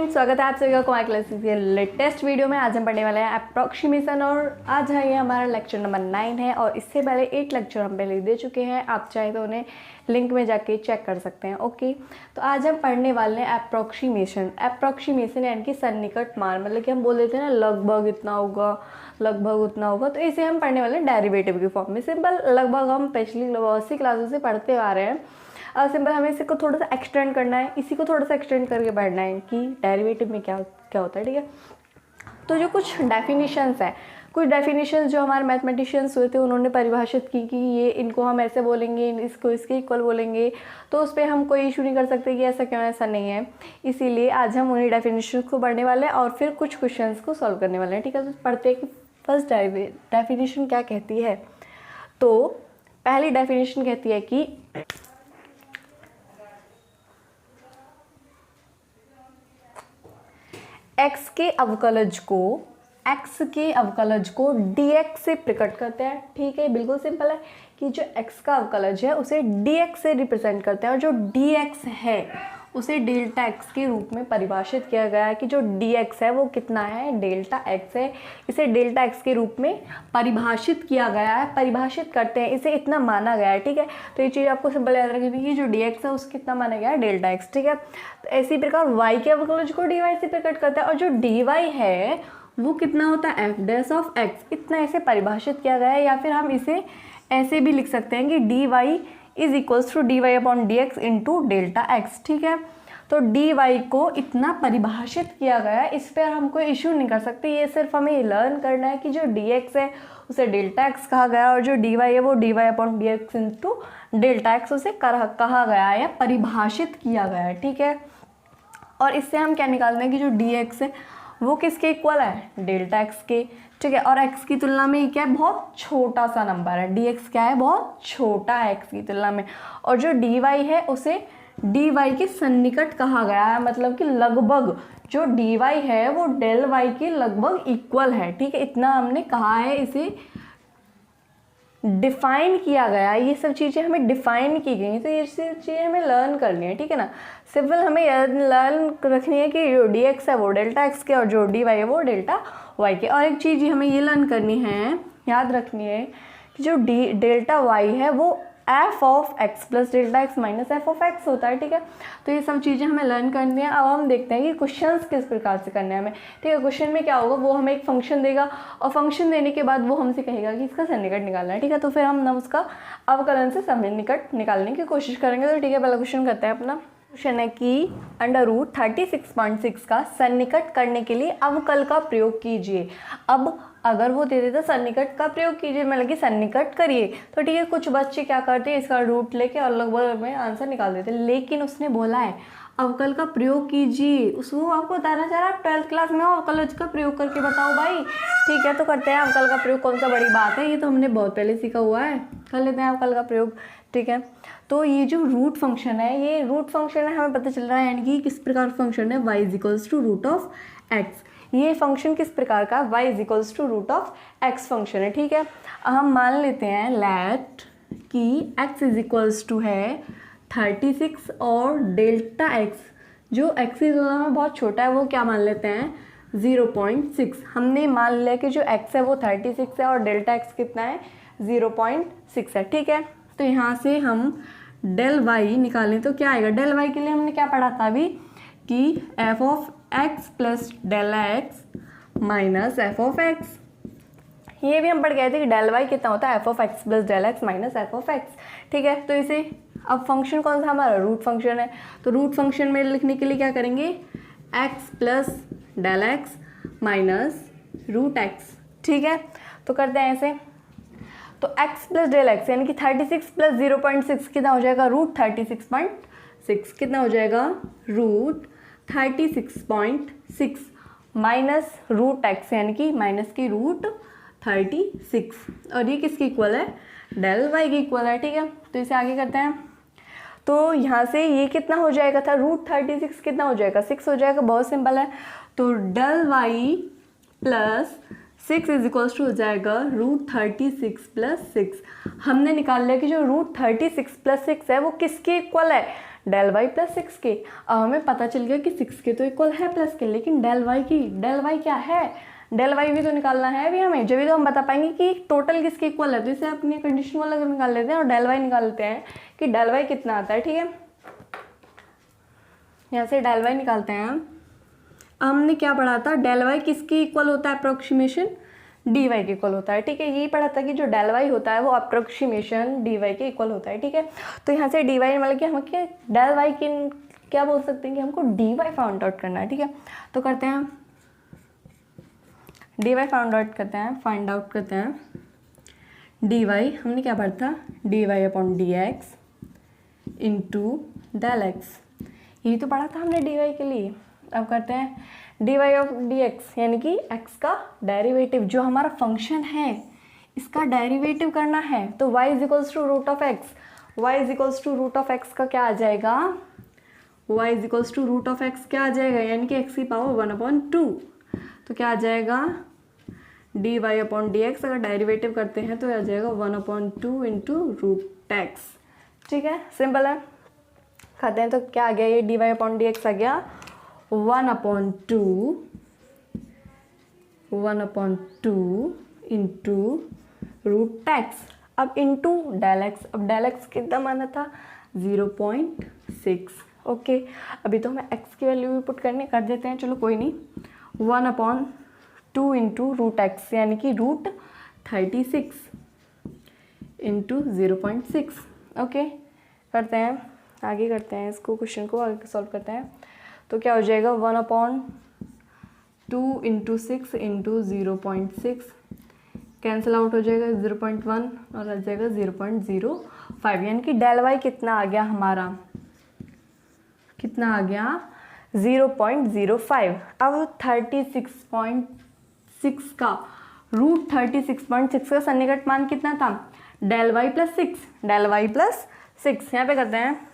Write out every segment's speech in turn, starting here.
Student, स्वागत है आप सभी का कुमार क्लासेस के लेटेस्ट वीडियो में। आज हम पढ़ने वाले हैं अप्रॉक्सीमेशन और आज है ये हमारा लेक्चर नंबर 9 है और इससे पहले 8 लेक्चर हम पहले दे चुके हैं। आप चाहे तो उन्हें लिंक में जाके चेक कर सकते हैं। ओके, तो आज हम पढ़ने वाले हैं अप्रॉक्सीमेशन यानी कि सन्निकट मान, मतलब कि हम बोल देते हैं ना लगभग इतना होगा, लगभग उतना होगा। तो इसे हम पढ़ने वाले हैं डेरिवेटिव की फॉर्म में। सिंपल लगभग हम पिछली 80 क्लासों से पढ़ते आ रहे हैं। सिंपल हमें इसी को थोड़ा सा एक्सटेंड करना है, इसी को थोड़ा सा एक्सटेंड करके पढ़ना है कि डेरिवेटिव में क्या होता है। ठीक है, तो जो कुछ डेफिनेशंस है, कुछ डेफिनेशंस जो हमारे मैथमेटिशियंस हुए थे उन्होंने परिभाषित की कि ये इनको हम ऐसे बोलेंगे, इसको इसके इक्वल बोलेंगे, तो उस पर हम कोई इशू नहीं कर सकते कि ऐसा क्यों, ऐसा नहीं है। इसीलिए आज हम उन्हीं डेफिनेशंस को पढ़ने वाले हैं और फिर कुछ क्वेश्चंस को सॉल्व करने वाले हैं। ठीक है, तो पढ़ते हैं कि फर्स्ट डेफिनेशन क्या कहती है। तो पहली डेफिनेशन कहती है कि x के अवकलज को dx से प्रकट करते हैं। ठीक है, बिल्कुल सिंपल है कि जो x का अवकलज है उसे dx से रिप्रेजेंट करते हैं और जो dx है उसे डेल्टा x के रूप में परिभाषित किया गया है कि जो dx है वो कितना है, डेल्टा x है। इसे डेल्टा x के रूप में परिभाषित किया गया है, परिभाषित करते हैं, इसे इतना माना गया है। ठीक है, तो ये चीज़ आपको सिंपल याद रखनी है कि जो dx है उसको कितना माना गया है, डेल्टा x। ठीक है, तो इसी प्रकार y के अवकलज को dy से प्रकट करता है और जो dy है वो कितना होता है, f डैश ऑफ x, इतना ऐसे परिभाषित किया गया है। या फिर हम इसे ऐसे भी लिख सकते हैं कि dy is equals to dy upon dx into delta x. ठीक है, तो dy को इतना परिभाषित किया गया है, इस पर हम कोई इशू नहीं कर सकते। ये सिर्फ हमें लर्न करना है कि जो dx है उसे डेल्टा एक्स कहा गया है और जो dy है वो dy upon dx into delta x उसे कहा गया है या परिभाषित किया गया है। ठीक है, और इससे हम क्या निकालते हैं कि जो dx है वो किसके इक्वल है, डेल्टा एक्स के। ठीक है, और x की तुलना में ये क्या है, बहुत छोटा सा नंबर है। dx क्या है, बहुत छोटा है x की तुलना में। और जो dy है उसे dy के सन्निकट कहा गया है, मतलब कि लगभग जो dy है वो डेल y के लगभग इक्वल है। ठीक है, इतना हमने कहा है, इसे डिफाइन किया गया है। ये सब चीज़ें हमें डिफाइन की गई, तो ये सब चीज़ें हमें लर्न करनी है। ठीक है ना, सिंपल हमें लर्न रखनी है कि जो dx है वो डेल्टा एक्स के और जो dy है वो डेल्टा y के। और एक चीज़ हमें ये लर्न करनी है, याद रखनी है कि जो डेल्टा y है वो f of x plus delta x minus f of x होता है। ठीक है, तो ये सब चीज़ें हमें लर्न करनी है। अब हम देखते हैं कि क्वेश्चंस किस प्रकार से करने हैं हमें। ठीक है, क्वेश्चन में क्या होगा, वो हमें एक फंक्शन देगा और फंक्शन देने के बाद वो हमसे कहेगा कि इसका सन्निकट निकालना है। ठीक है, तो फिर हम उसका अवकलन से सन्निकट निकालने की कोशिश करेंगे। तो ठीक है, पहला क्वेश्चन करते हैं अपना। क्वेश्चन है कि अंडर रूट 36.6 का सन्निकट करने के लिए अवकल का प्रयोग कीजिए। अब अगर वो दे देता सन्निकट का प्रयोग कीजिए, मतलब कि सन्निकट करिए, तो ठीक है, कुछ बच्चे क्या करते हैं, इसका रूट लेके और लगभग में आंसर निकाल देते हैं। लेकिन उसने बोला है अवकल का प्रयोग कीजिए, उसको आपको बताना चाह रहा है 12th क्लास में अवकल का प्रयोग करके बताओ भाई। ठीक है, तो करते हैं अवकल का प्रयोग। कौन सा बड़ी बात है, ये तो हमने बहुत पहले सीखा हुआ है, कर लेते हैं अवकल का प्रयोग। ठीक है, तो ये जो रूट फंक्शन है, ये रूट फंक्शन है, हमें पता चल रहा है यानी कि किस प्रकार फंक्शन है, y is equals to root of x. ये फंक्शन किस प्रकार का, y is equals to root of x function है। ठीक है, हम मान लेते हैं लेट कि x इज इक्वल्स टू है 36 और डेल्टा x जो x की तुलना में बहुत छोटा है वो क्या मान लेते हैं, 0.6। हमने मान लिया कि जो x है वो 36 है और डेल्टा x कितना है, 0.6 है। ठीक है, तो यहाँ से हम डेल y निकालें तो क्या आएगा, डेल y के लिए हमने क्या पढ़ा था अभी कि f of x plus del x minus f of x। ये भी हम पढ़ गए थे कि डेल y कितना होता है, f of x plus del x minus f of x। ठीक है, तो इसे अब फंक्शन कौन सा हमारा, रूट फंक्शन है, तो रूट फंक्शन में लिखने के लिए क्या करेंगे, x plus del x minus root x। ठीक है, तो करते हैं ऐसे, तो x प्लस डेल एक्स यानी कि 36 प्लस 0.6 कितना हो जाएगा, रूट 36.6 कितना हो जाएगा, रूट 36.6 माइनस रूट एक्स यानी कि माइनस की रूट 36 और ये किसकी इक्वल है, डेल वाई की इक्वल है। ठीक है, तो इसे आगे करते हैं। तो यहाँ से ये कितना हो जाएगा था, रूट 36 कितना हो जाएगा, 6 हो जाएगा, बहुत सिंपल है। तो del y plus 6 is equals to हो जाएगा रूट 36 प्लस 6। हमने निकाल लिया कि जो रूट 36 प्लस 6 है वो किसके इक्वल है, डेल वाई प्लस 6k। अब हमें पता चल गया कि 6k तो इक्वल है प्लस के, लेकिन डेल वाई क्या है, डेल वाई भी तो निकालना है अभी हमें, जब भी तो हम बता पाएंगे कि टोटल किसके इक्वल है। तो इसे अपनी कंडीशन वाला निकाल लेते हैं और डेल वाई निकाल लेते हैं कि डेल वाई कितना आता है। ठीक है, यहाँ से डेल वाई निकालते हैं हम। हमने क्या पढ़ा था, डेल वाई किसकी इक्वल होता है, अप्रोक्सीमेशन डी वाई के इक्वल होता है। ठीक है, यही पढ़ा था कि जो डेल वाई होता है वो अप्रोक्सीमेशन डी वाई के इक्वल होता है। ठीक है, तो यहाँ से डी वाई मतलब कि हम क्या डेल वाई की क्या बोल सकते हैं कि हमको डी वाई फाउंड आउट करना है। ठीक है, तो करते हैं डी वाई फाइंड आउट करते हैं डी वाई। हमने क्या पढ़ा था, d Y upon D x into del x, यही तो पढ़ा था हमने डी वाई के लिए। अब करते हैं d y of d x, यानी कि एक्स का डेरिवेटिव, जो हमारा फंक्शन है इसका डेरिवेटिव करना है। तो y is equals to root of x, y is equals to root of x का क्या आ जाएगा, y is equals to root of x क्या आ जाएगा, यानी कि एक्स की पावर 1/2। तो क्या आ जाएगा, d Y upon D x, अगर डेरिवेटिव करते हैं तो आ जाएगा 1/2 इंटू रूट एक्स। ठीक है, सिंपल है। खाते हैं तो क्या आ गया, ये D Y upon D X आ गया 1/2 इंटू रूट एक्स। अब इंटू डेल एक्स, अब डेल एक्स कितना माना था 0.6। ओके, अभी तो हमें एक्स की वैल्यू भी पुट करनी कर देते हैं, चलो कोई नहीं। 1/2 इंटू रूट एक्स, यानी कि रूट 36 इंटू 0.6। ओके, करते हैं आगे, करते हैं इसको, क्वेश्चन को आगे सॉल्व करते हैं। तो क्या हो जाएगा 1/2 इंटू 6 इंटू 0.6, कैंसिल आउट हो जाएगा 0.1 और आ जाएगा 0.05, यानी कि डेल वाई कितना आ गया हमारा, कितना आ गया 0.05। अब 36.6 का रूट 36.6 का सन्निकट मान कितना था, डेल वाई प्लस 6, यहाँ पे करते हैं।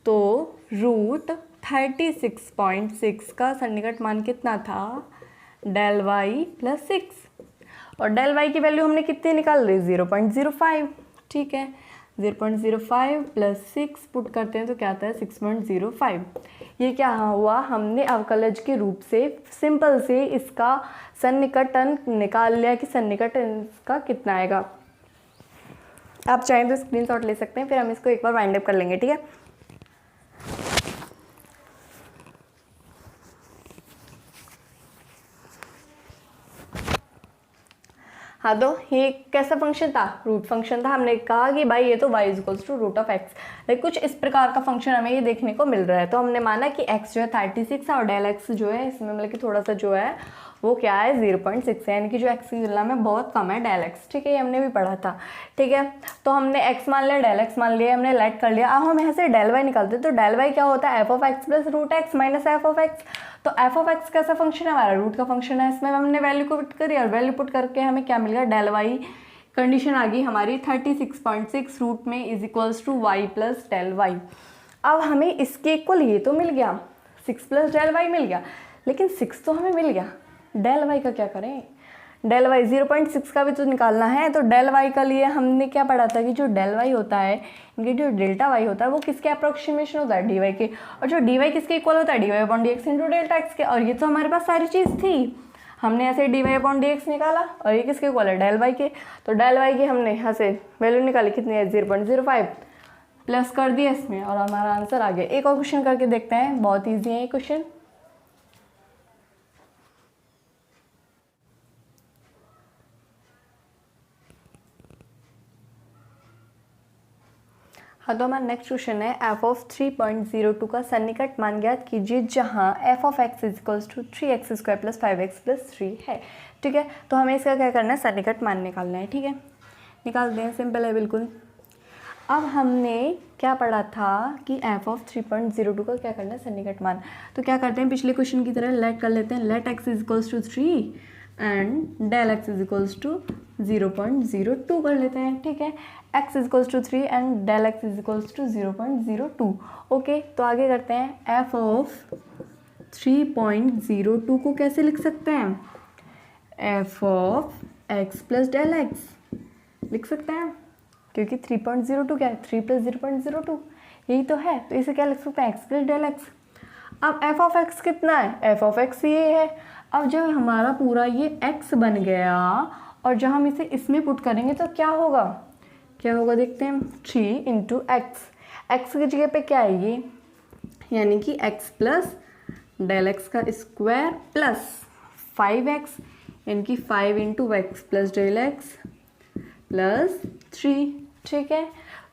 तो रूट 36.6 का सन्निकट मान कितना था, डेल वाई प्लस 6, और डेल वाई की वैल्यू हमने कितनी निकाल ली 0.05। ठीक है, 0.05 प्लस 6 पुट करते हैं तो क्या आता है 6.05। ये क्या हुआ, हमने अवकलज के रूप से सिंपल से इसका सन्निकटन निकाल लिया कि सन्निकट इसका कितना आएगा। आप चाहें तो स्क्रीनशॉट ले सकते हैं, फिर हम इसको एक बार वाइंड अप कर लेंगे। ठीक है, हाँ, तो ये कैसा फंक्शन था, रूट फंक्शन था। हमने कहा कि भाई ये तो y is equals to root of x, लेकिन कुछ इस प्रकार का फंक्शन हमें ये देखने को मिल रहा है। तो हमने माना कि x जो है 36 है और डेल x जो है इसमें मतलब कि थोड़ा सा जो है वो क्या है 0.6 है, यानी कि जो x की तुलना में बहुत कम है डेल x। ठीक है, ये हमने भी पढ़ा था। ठीक है, तो हमने x मान लिया, डेल x मान लिया, हमने लेट कर लिया। अब हम यहाँ से डेल y निकालते हैं। तो डेल y क्या होता है, f of x plus root x minus f of x. तो एफ ऑफ एक्स कैसा फंक्शन है, हमारा रूट का फंक्शन है। इसमें हमने वैल्यू को पुट करी और वैल्यू पुट करके हमें क्या मिल गया, डेल वाई कंडीशन आ गई हमारी 36.6 रूट में is equals to y plus del y. अब हमें इसके इक्वल ये तो मिल गया 6 प्लस डेल वाई मिल गया, लेकिन 6 तो हमें मिल गया, डेल वाई का क्या करें, डेल वाई 0.6 का भी तो निकालना है। तो डेल वाई का लिए हमने क्या पढ़ा था कि जो डेल वाई होता है, इनके जो डेल्टा वाई होता है वो किसके अप्रोक्सीमेशन होता है, डी वाई के, और जो डी वाई किसके इक्वल होता है, d Y upon D x into delta x के। और ये तो हमारे पास सारी चीज़ थी, हमने ऐसे d Y upon D x निकाला और ये किसके इक्वल है, डेल वाई के। तो डेल वाई की हमने यहाँ से वैल्यू निकाली, कितनी है 0.05, प्लस कर दिया इसमें और हमारा आंसर आ गया। एक और क्वेश्चन करके देखते हैं, बहुत ईजी है ये क्वेश्चन। हाँ, तो हमारा नेक्स्ट क्वेश्चन है एफ ऑफ 3.02 का सन्निकट मान ज्ञात कीजिए जहाँ f of x is equals to 3x square plus 5x plus 3 है। ठीक है, तो हमें इसका क्या करना है, सन्निकट मान निकालना है। ठीक है, निकालते हैं, सिंपल है बिल्कुल। अब हमने क्या पढ़ा था कि एफ ऑफ 3.02 का क्या करना है, सन्निकट मान। तो क्या करते हैं, पिछले क्वेश्चन की तरह लेट कर लेते हैं, let x is equals to 3 and del x is equals to 0.02 कर लेते हैं। ठीक है, x is equals to 3 and del x is equals to 0.02। Okay, तो आगे करते हैं, एफ ऑफ 3.02 को कैसे लिख सकते हैं, f of x plus del x लिख सकते हैं, क्योंकि 3.02 क्या है, 3 प्लस 0.02, यही तो है, तो इसे क्या लिख सकते हैं, एक्स प्लस डेल एक्स। अब एफ ऑफ एक्स कितना है, एफ ऑफ एक्स ये है। अब जब हमारा पूरा ये एक्स बन गया और जब हम इसे इसमें पुट करेंगे तो क्या होगा, क्या होगा देखते हैं, 3 इंटू एक्स, एक्स की जगह पे क्या है ये, यानी कि एक्स प्लस डेल एक्स का स्क्वायर प्लस 5x, यानी कि 5 into x plus del x plus 3। ठीक है,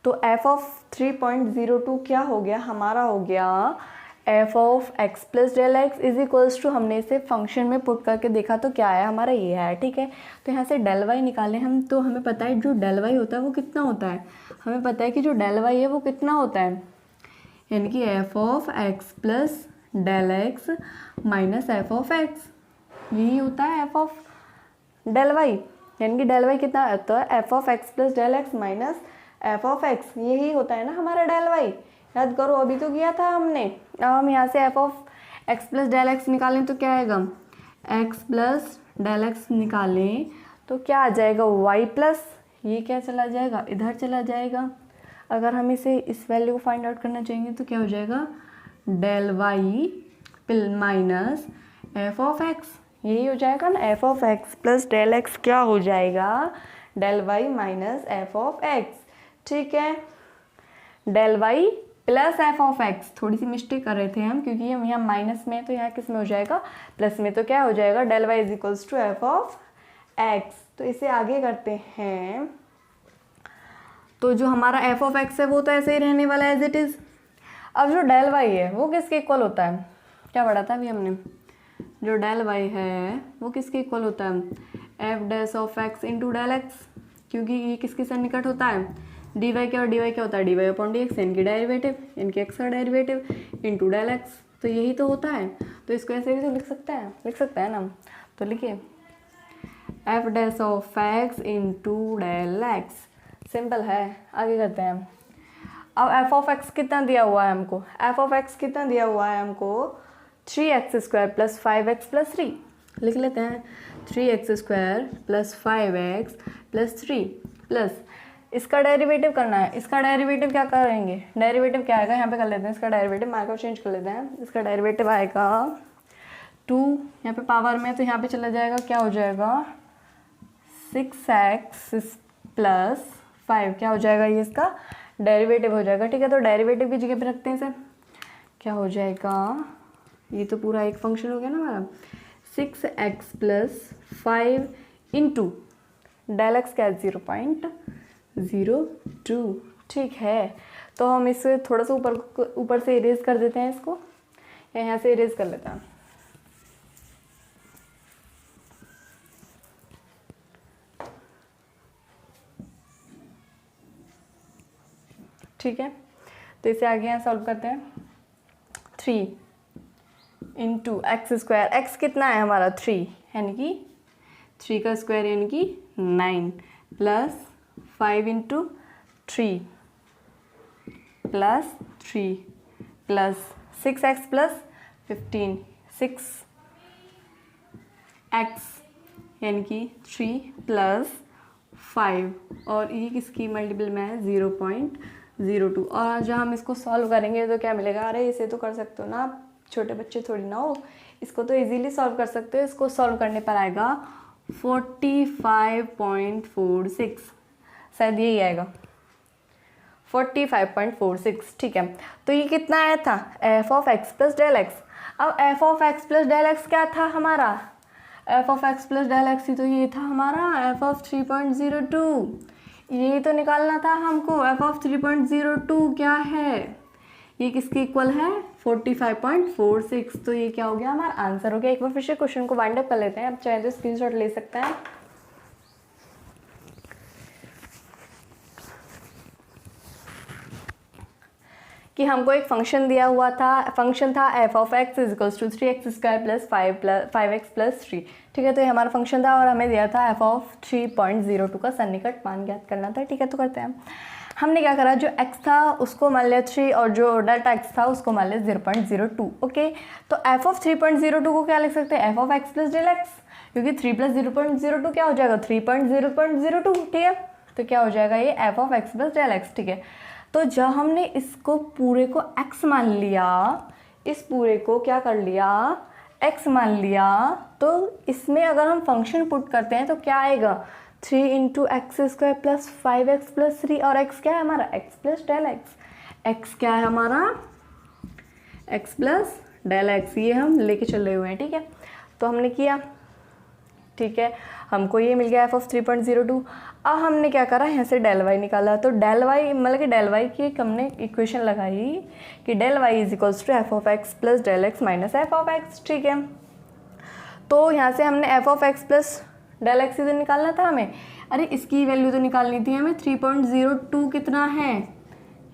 तो एफ ऑफ 3.02 क्या हो गया, हमारा हो गया f of x plus del x is equals to, हमने इसे फंक्शन में पुट करके देखा तो क्या आया हमारा, ये है। ठीक है, तो यहाँ से डेल वाई निकालें हम, तो हमें पता है जो डेल वाई होता है वो कितना होता है, हमें पता है कि जो डेल वाई है वो कितना होता है, यानी कि f of x plus del x minus f of x, यही होता है एफ ऑफ डेल वाई, यानी कि डेल वाई कितना होता है, f of x plus del x minus f of x, यही होता है ना हमारा डेल वाई। याद करो, अभी तो किया था हमने। अब हम यहाँ से f of x plus del x निकालें तो क्या आएगा, एक्स प्लस डेल एक्स निकालें तो क्या आ जाएगा, वाई प्लस, ये क्या चला जाएगा, इधर चला जाएगा। अगर हम इसे इस वैल्यू को फाइंड आउट करना चाहेंगे तो क्या हो जाएगा, del y minus f of x, यही हो जाएगा ना, f of x plus del x क्या हो जाएगा, del y minus f of x. ठीक है, del y plus f of x, थोड़ी सी मिस्टेक कर रहे थे हम क्योंकि हम यहाँ माइनस में है तो यहाँ किस में हो जाएगा, प्लस में, तो क्या हो जाएगा, del y is equals to f of x. तो इसे आगे करते हैं, तो जो हमारा एफ ऑफ एक्स है वो तो ऐसे ही रहने वाला है एज इट इज़। अब जो डेल वाई है वो किसके इक्वल होता है, क्या पढ़ा था अभी हमने, जो डेल वाई है वो किसके इक्वल होता है, f dash of x into del x, क्योंकि ये किसके सन्निकट होता है, डी वाई क्या, और डी वाई क्या होता है, d Y upon D x, इनकी डेरिवेटिव, इनके एक्स का डेरिवेटिव इंटू डेल एक्स, तो यही तो होता है। तो इसको ऐसे भी तो लिख सकते हैं ना, तो लिखिए f dash of x into del x, simple है। आगे करते हैं, अब एफ ऑफ एक्स कितना दिया हुआ है हमको, एफ ऑफ एक्स कितना दिया हुआ है हमको, 3x square plus 5x plus 3, लिख लेते हैं 3x square plus 5x plus 3 plus, इसका डेरिवेटिव करना है, इसका डेरिवेटिव क्या करेंगे, डेरिवेटिव क्या आएगा, यहाँ पे कर लेते हैं इसका डेरिवेटिव, मार्क को चेंज कर लेते हैं, इसका डेरिवेटिव आएगा 2, यहाँ पे पावर में तो यहाँ पे चला जाएगा, क्या हो जाएगा 6x प्लस 5, क्या हो जाएगा, ये इसका डेरिवेटिव हो जाएगा। ठीक है, तो डेरिवेटिव की जगह पे रखते हैं इसे, क्या हो जाएगा, ये तो पूरा एक फंक्शन हो गया ना हमारा, 6x plus 5 into del x क्या है 0.02। ठीक है, तो हम इसे थोड़ा सा ऊपर से इरेज कर देते हैं इसको, या यहाँ से इरेज कर लेते हैं। ठीक है, तो इसे आगे यहाँ सॉल्व करते हैं, 3 इंटू एक्स स्क्वायर, एक्स कितना है हमारा 3, यानी कि 3 का स्क्वायर यानी कि 9 plus 5 into 3 plus 3 plus 6x plus 15, 6x यानी कि 3 प्लस 5, और ये किसकी मल्टीपल में है 0.02। और जब हम इसको सॉल्व करेंगे तो क्या मिलेगा, अरे इसे तो कर सकते हो ना आप, छोटे बच्चे थोड़ी ना हो, इसको तो इजीली सॉल्व कर सकते हो। इसको सॉल्व करने पर आएगा 45.46, शायद यही आएगा 45.46। ठीक है, तो ये कितना आया था, F of x plus del X. अब F of x plus del x क्या था हमारा, F of x plus del X ही तो ये था हमारा एफ ऑफ 3.02, यही तो निकालना था हमको। एफ ऑफ 3.02 क्या है, ये किसके इक्वल है 45.46, तो ये क्या हो गया हमारा आंसर हो गया। एक बार फिर से क्वेश्चन को वाइंड अप कर लेते हैं, आप चाहे तो स्क्रीनशॉट ले सकते हैं। कि हमको एक फंक्शन दिया हुआ था, फंक्शन था F of x is equals to 3x square plus 5x plus 3। ठीक है, तो ये हमारा फंक्शन था और हमें दिया था एफ ऑफ 3.02 का सन्निकट मान ज्ञात करना था। ठीक है, तो करते हैं। हमने क्या करा, जो x था उसको मान लिया 3 और जो डेल्टा x था उसको मान लिया 0.02। ओके, तो एफ ऑफ 3.02 को क्या लिख सकते हैं, f of x plus del x, क्योंकि 3 प्लस 0.02 क्या हो जाएगा 3.0.02। ठीक है, तो क्या हो जाएगा ये f of x plus del x. ठीक है, तो जब हमने इसको पूरे को x मान लिया, इस पूरे को क्या कर लिया, x मान लिया, तो इसमें अगर हम फंक्शन पुट करते हैं तो क्या आएगा, 3 into x square plus 5x plus 3, और x क्या है हमारा, x plus del x, x क्या है हमारा, x प्लस डेल एक्स, ये हम लेके चल रहे हुए हैं, ठीक है। तो हमने किया, ठीक है, हमको ये मिल गया f ऑफ 3.02। अब हमने क्या करा, यहाँ से डेल वाई निकाला, तो डेल वाई मतलब कि डेल वाई की एक हमने इक्वेशन लगाई कि del y is equals to f of x plus del x minus f of x, ठीक है। तो यहाँ से हमने f of x plus del x इधर निकालना था हमें, अरे इसकी वैल्यू तो निकालनी थी हमें, 3.02 कितना है,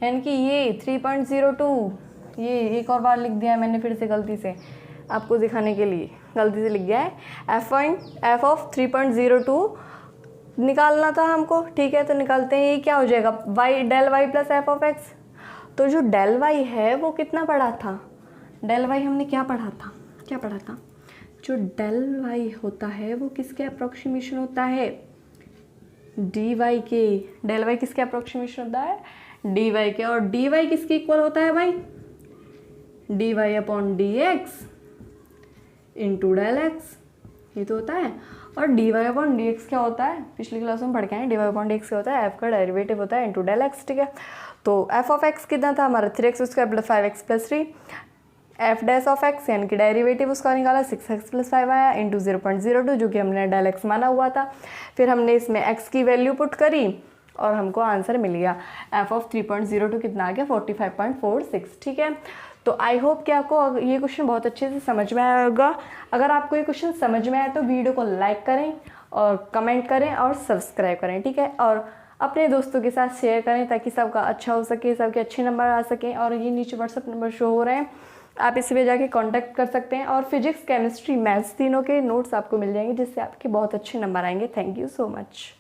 यानी कि ये 3.02, ये एक और बार लिख दिया है मैंने फिर से गलती से आपको दिखाने के लिए, गलती से लिख गया है, एफ ऑफ 3.02 निकालना था हमको, ठीक है। तो निकालते हैं, ये क्या हो जाएगा, y del y plus f of x. तो जो डेल वाई है वो कितना पढ़ा था, डेल वाई हमने क्या पढ़ा था, क्या पढ़ा था, जो डेल वाई होता है वो किसके अप्रोक्सीमेशन होता है, डी वाई के, डेल वाई किसके अप्रोक्सीमेशन होता है, डी वाई के, और डी वाई किसके इक्वल होता है भाई, d Y upon D x into del x, ये तो होता है। और d Y upon D x क्या होता है, पिछली क्लास में पढ़ के आए, d Y upon D x क्या होता है, एफ का डेरिवेटिव होता है इंटू डेल एक्स, ठीक है। तो एफ ऑफ एक्स कितना था हमारा, 3x square plus 5x plus 3, F dash of x यानी कि डेरिवेटिव उसका निकाला 6x प्लस 5 आया इंटू 0.02, जो कि हमने डेल एक्स माना हुआ था। फिर हमने इसमें x की वैल्यू पुट करी और हमको आंसर मिल गया, एफ ऑफ 3.02 कितना आ गया, 45.46, ठीक है। तो आई होप कि आपको ये क्वेश्चन बहुत अच्छे से समझ में आया होगा। अगर आपको ये क्वेश्चन समझ में आया तो वीडियो को लाइक करें और कमेंट करें और सब्सक्राइब करें, ठीक है। और अपने दोस्तों के साथ शेयर करें ताकि सबका अच्छा हो सके, सबके अच्छे नंबर आ सकें। और ये नीचे व्हाट्सअप नंबर शो हो रहे हैं, आप इस पर जाके कांटेक्ट कर सकते हैं। और फिजिक्स, केमिस्ट्री, मैथ्स तीनों के नोट्स आपको मिल जाएंगे जिससे आपके बहुत अच्छे नंबर आएंगे। Thank you so much.